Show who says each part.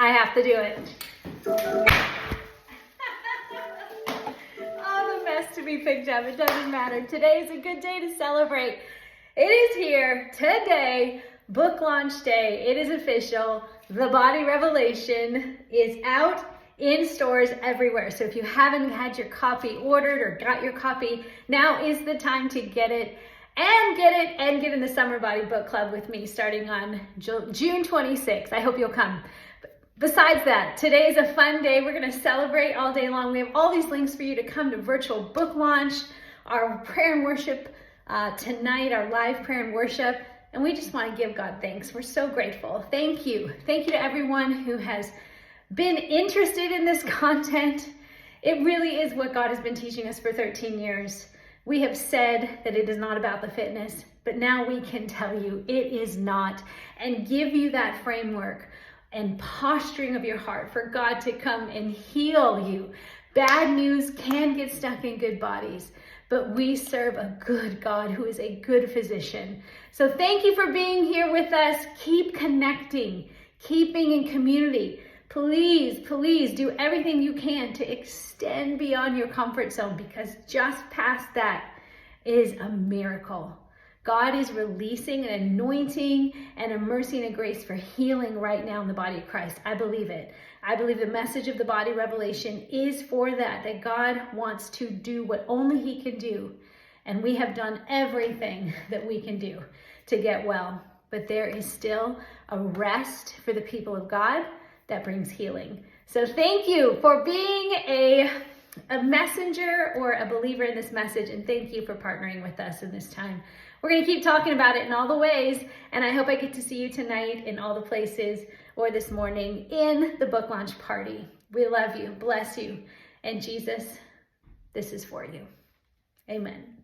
Speaker 1: I have to do it. Oh, the mess to be picked up. It doesn't matter. Today is a good day to celebrate. It is here today, book launch day. It is official. The Body Revelation is out in stores everywhere. So if you haven't had your copy ordered or got your copy, now is the time to get it and get in the Summer Body Book Club with me starting on June 26th. I hope you'll come. Besides that, today is a fun day. We're going to celebrate all day long. We have all these links for you to come to virtual book launch, our prayer and worship tonight, our live prayer and worship. And we just want to give God thanks. We're so grateful. Thank you. Thank you to everyone who has been interested in this content. It really is what God has been teaching us for 13 years. We have said that it is not about the fitness, but now we can tell you it is not, and give you that framework and posturing of your heart for God to come and heal you. Bad news can get stuck in good bodies, but we serve a good God who is a good physician. So thank you for being here with us. Keep connecting, keeping in community. Please, please do everything you can to extend beyond your comfort zone, because just past that is a miracle. God is releasing an anointing and a mercy and a grace for healing right now in the body of Christ. I believe it. I believe the message of the Body Revelation is for that God wants to do what only He can do. And we have done everything that we can do to get well. But there is still a rest for the people of God that brings healing. So thank you for being a messenger or a believer in this message, and thank you for partnering with us in this time. We're going to keep talking about it in all the ways, and I hope I get to see you tonight in all the places, or this morning in the book launch party. We love you, bless you, and Jesus, this is for you. Amen.